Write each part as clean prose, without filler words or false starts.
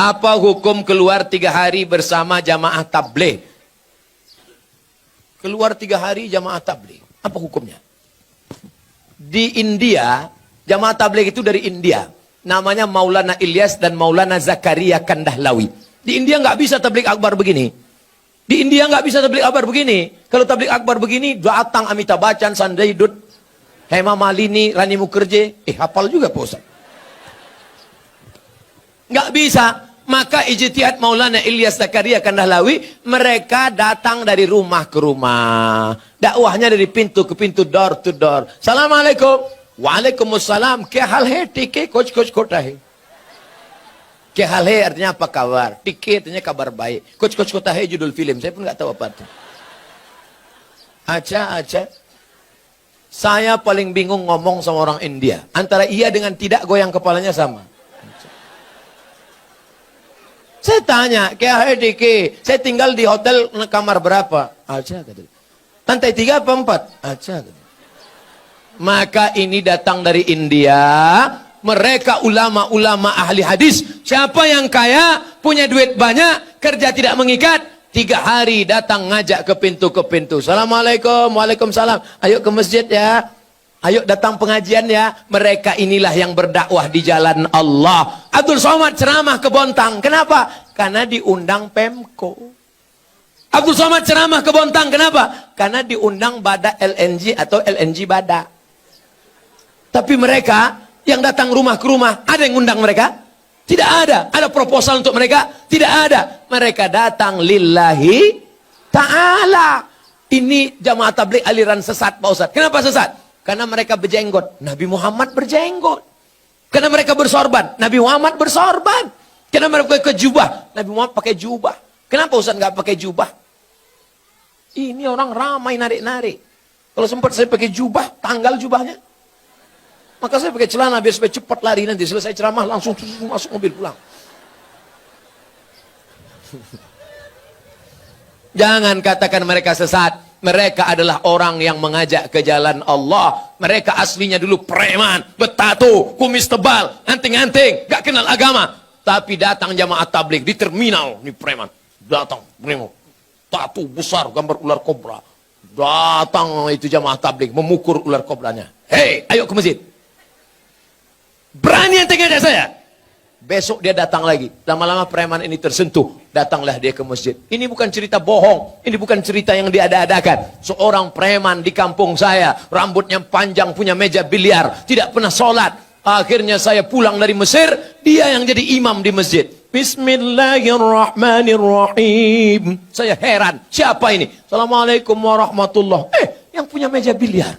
Apa hukum keluar 3 hari bersama jamaah tabligh? Keluar 3 hari jamaah tabligh, apa hukumnya? Di India, jamaah tabligh itu dari India. Namanya Maulana Ilyas dan Maulana Zakaria Kandahlawi. Di India nggak bisa tabligh akbar begini. Di India nggak bisa tabligh akbar begini. Kalau tabligh akbar begini, datang Amitabh Bachchan, Sanjay Dutt, Hema Malini, Rani Mukherjee. Hafal juga Pak Ustaz. Nggak bisa. Maka ijtihad Maulana Ilyas Zakaria Kandahlawi, mereka datang dari rumah ke rumah. Dakwahnya dari pintu ke pintu, door to door. Assalamualaikum. Waalaikumsalam. Kya hal hai? Tike kuch kota hai. Kya hal hai artinya apa kabar? Tike artinya kabar baik. Kuch kota hai judul film. Saya pun nggak tahu apa itu. Acha. Saya paling bingung ngomong sama orang India. Antara iya dengan tidak, goyang kepalanya sama. Saya tanya, kaya Diki, saya tinggal di hotel kamar berapa? Aja, kata. Lantai 3 apa 4? Aja, kata. Maka ini datang dari India, mereka ulama-ulama ahli hadis. Siapa yang kaya, punya duit banyak, kerja tidak mengikat, 3 hari datang ngajak ke pintu. Assalamualaikum, waalaikumsalam. Ayo ke masjid ya. Ayo datang pengajian ya. Mereka inilah yang berdakwah di jalan Allah. Abdul Somad ceramah ke Bontang. Kenapa? Karena diundang Pemko. Abdul Somad ceramah ke Bontang. Kenapa? Karena diundang Bada LNG atau LNG Bada. Tapi mereka yang datang rumah ke rumah, ada yang undang mereka? Tidak ada. Ada proposal untuk mereka? Tidak ada. Mereka datang lillahi ta'ala. Ini jamaah tabligh aliran sesat Pak Ustaz. Kenapa sesat? Karena mereka berjenggot, Nabi Muhammad berjenggot. Karena mereka bersorban, Nabi Muhammad bersorban. Karena mereka pakai jubah, Nabi Muhammad pakai jubah. Kenapa Ustaz nggak pakai jubah? Ini orang ramai narik-narik. Kalau sempat saya pakai jubah, tanggal jubahnya. Maka saya pakai celana biar supaya cepat lari, nanti selesai ceramah langsung masuk mobil pulang. Jangan katakan mereka sesat. Mereka adalah orang yang mengajak ke jalan Allah. Mereka aslinya dulu preman, bertato, kumis tebal, anting-anting, gak kenal agama. Tapi datang jamaah tabligh di terminal, ini preman. Datang, preman, tato besar, gambar ular kobra. Datang itu jamaah tabligh, memukul ular kobranya. Hei, ayo ke masjid. Berani anting ngajak saya? Besok dia datang lagi. Lama-lama preman ini tersentuh. Datanglah dia ke masjid. Ini bukan cerita bohong. Ini bukan cerita yang diada-adakan. Seorang preman di kampung saya. Rambutnya panjang, punya meja biliar. Tidak pernah sholat. Akhirnya saya pulang dari Mesir. Dia yang jadi imam di masjid. Bismillahirrahmanirrahim. Saya heran. Siapa ini? Assalamualaikum warahmatullah. Yang punya meja biliar.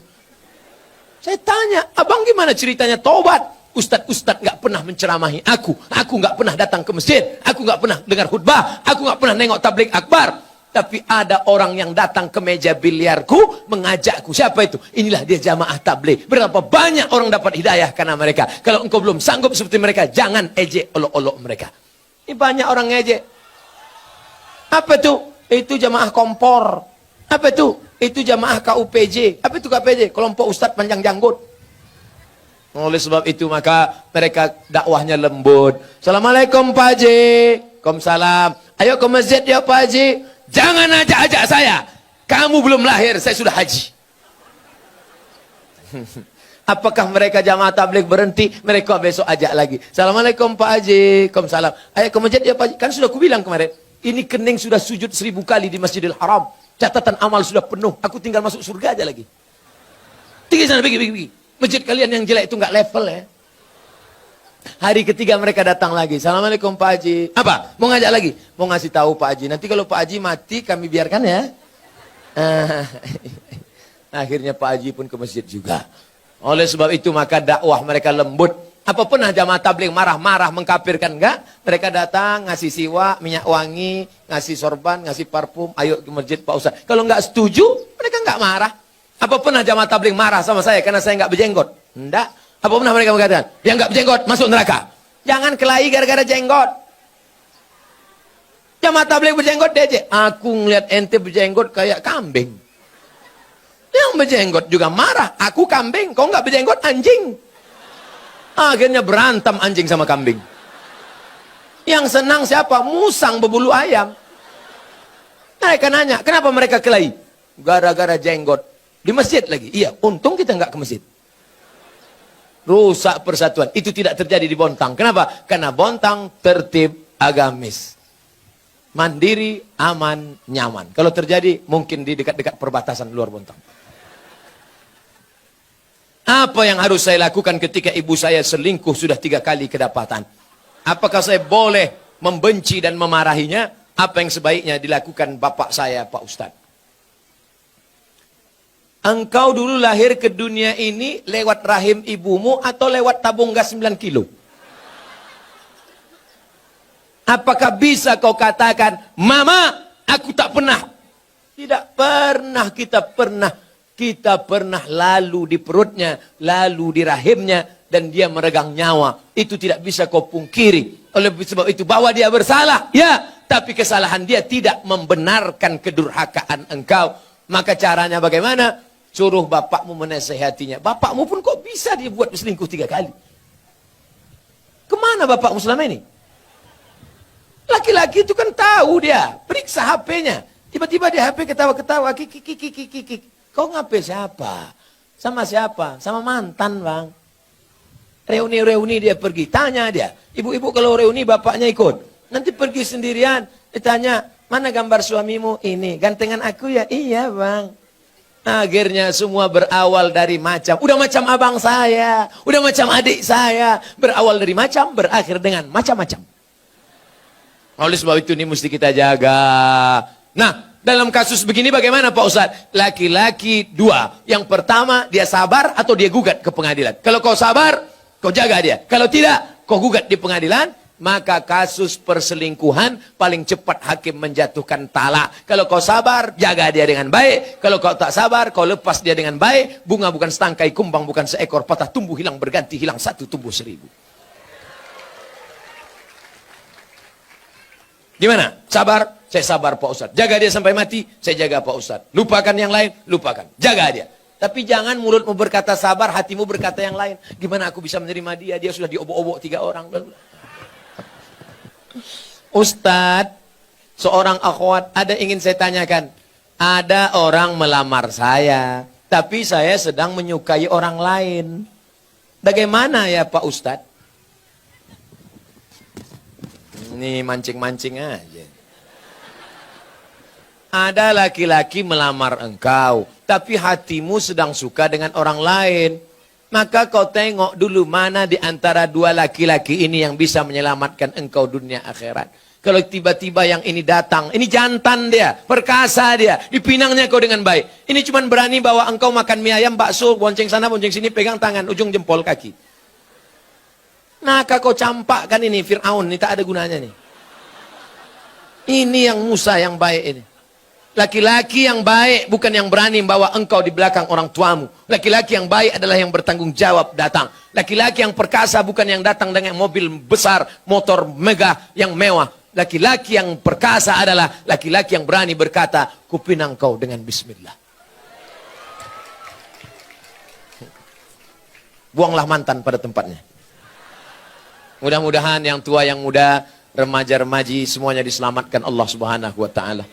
Saya tanya, abang gimana ceritanya tobat? Ustadz nggak pernah menceramahi aku nggak pernah datang ke masjid, aku nggak pernah dengar khutbah, aku nggak pernah nengok tabligh akbar. Tapi ada orang yang datang ke meja biliarku, mengajakku. Siapa itu? Inilah dia jamaah tabligh. Berapa banyak orang dapat hidayah karena mereka. Kalau engkau belum sanggup seperti mereka, jangan ejek olok-olok mereka. Ini banyak orang ngejek. Apa itu? Itu jamaah kompor. Apa itu? Itu jamaah KUPJ. Apa itu KUPJ? Kelompok Ustadz Panjang Janggut. Oleh sebab itu maka mereka dakwahnya lembut. Assalamualaikum Pak Haji. Waalaikumsalam. Ayo ke masjid ya Pak Haji. Jangan ajak-ajak saya. Kamu belum lahir, saya sudah haji. Apakah mereka jamaah tabligh berhenti? Mereka besok ajak lagi. Assalamualaikum Pak Haji. Waalaikumsalam. Ayo ke masjid ya Pak Haji. Kan sudah kubilang kemarin. Ini kening sudah sujud 1000 kali di Masjidil Haram. Catatan amal sudah penuh. Aku tinggal masuk surga aja lagi. Tinggal sana, pergi. Masjid kalian yang jelek itu nggak level ya. Hari ketiga mereka datang lagi. Assalamualaikum Pak Haji. Apa? Mau ngajak lagi? Mau ngasih tahu Pak Haji. Nanti kalau Pak Haji mati kami biarkan ya. Akhirnya Pak Haji pun ke masjid juga. Oleh sebab itu maka dakwah mereka lembut. Apa pernah jamaah tabligh marah-marah mengkafirkan? Enggak. Mereka datang ngasih siwak, minyak wangi, ngasih sorban, ngasih parfum. Ayo ke masjid Pak Ustaz. Kalau nggak setuju mereka nggak marah. Apa pernah jamaah tabligh marah sama saya karena saya nggak berjenggot? Enggak. Apa pernah mereka mengatakan, yang nggak berjenggot masuk neraka? Jangan kelahi gara-gara jenggot. Jamaah tabligh berjenggot dia aja. Aku ngeliat ente berjenggot kayak kambing. Yang berjenggot juga marah. Aku kambing, kau nggak berjenggot anjing. Akhirnya berantem anjing sama kambing. Yang senang siapa? Musang berbulu ayam. Mereka nanya, kenapa mereka kelahi? Gara-gara jenggot. Di masjid lagi. Iya, untung kita nggak ke masjid. Rusak persatuan. Itu tidak terjadi di Bontang. Kenapa? Karena Bontang tertib agamis. Mandiri, aman, nyaman. Kalau terjadi, mungkin di dekat-dekat perbatasan luar Bontang. Apa yang harus saya lakukan ketika ibu saya selingkuh sudah 3 kali kedapatan? Apakah saya boleh membenci dan memarahinya? Apa yang sebaiknya dilakukan bapak saya, Pak Ustadz? Engkau dulu lahir ke dunia ini lewat rahim ibumu atau lewat tabung gas 9 kilo? Apakah bisa kau katakan, Mama, aku tak pernah? Tidak pernah kita pernah lalu di perutnya, lalu di rahimnya, dan dia meregang nyawa. Itu tidak bisa kau pungkiri. Oleh sebab itu, bahwa dia bersalah, ya, tapi kesalahan dia tidak membenarkan kedurhakaan engkau. Maka caranya bagaimana? Suruh bapakmu menasehatinya. Bapakmu pun kok bisa dia buat selingkuh 3 kali? Kemana bapakmu selama ini? Laki-laki itu kan tahu dia. Periksa HP-nya. Tiba-tiba di HP ketawa-ketawa. Kik. Kau ngapain siapa? Sama siapa? Sama mantan, Bang. Reuni-reuni dia pergi. Tanya dia. Ibu-ibu kalau reuni bapaknya ikut. Nanti pergi sendirian. Ditanya, mana gambar suamimu? Ini. Gantengan aku ya? Iya, Bang. Akhirnya semua berawal dari macam. Udah macam abang saya. Udah macam adik saya. Berawal dari macam, berakhir dengan macam-macam. Oleh sebab itu ini mesti kita jaga. Nah, dalam kasus begini bagaimana Pak Ustadz? Laki-laki 2. Yang pertama, dia sabar atau dia gugat ke pengadilan. Kalau kau sabar, kau jaga dia. Kalau tidak, kau gugat di pengadilan. Maka kasus perselingkuhan paling cepat hakim menjatuhkan talak. Kalau kau sabar, jaga dia dengan baik. Kalau kau tak sabar, kau lepas dia dengan baik. Bunga bukan setangkai, kumbang bukan seekor. Patah tumbuh hilang berganti, hilang 1 tumbuh 1000. Gimana? Sabar? Saya sabar Pak Ustadz. Jaga dia sampai mati, saya jaga Pak Ustadz. Lupakan yang lain, lupakan. Jaga dia. Tapi jangan mulutmu berkata sabar, hatimu berkata yang lain. Gimana aku bisa menerima dia? Dia sudah diobok-obok 3 orang. Ustadz, seorang akhwat, ada ingin saya tanyakan. Ada orang melamar saya, tapi saya sedang menyukai orang lain. Bagaimana ya Pak Ustadz? Ini mancing-mancing aja. Ada laki-laki melamar engkau, tapi hatimu sedang suka dengan orang lain. Maka kau tengok dulu mana di antara 2 laki-laki ini yang bisa menyelamatkan engkau dunia akhirat. Kalau tiba-tiba yang ini datang, ini jantan dia, perkasa dia, dipinangnya kau dengan baik. Ini cuma berani bawa engkau makan mie ayam, bakso, bonceng sana, bonceng sini, pegang tangan, ujung jempol kaki. Maka kau campakkan ini, Fir'aun, ini tak ada gunanya nih. Ini yang Musa yang baik ini. Laki-laki yang baik bukan yang berani membawa engkau di belakang orang tuamu. Laki-laki yang baik adalah yang bertanggung jawab datang. Laki-laki yang perkasa bukan yang datang dengan mobil besar, motor megah yang mewah. Laki-laki yang perkasa adalah laki-laki yang berani berkata, kupinang kau dengan bismillah. Buanglah mantan pada tempatnya. Mudah-mudahan yang tua, yang muda, remaja-remaji semuanya diselamatkan Allah Subhanahu wa taala.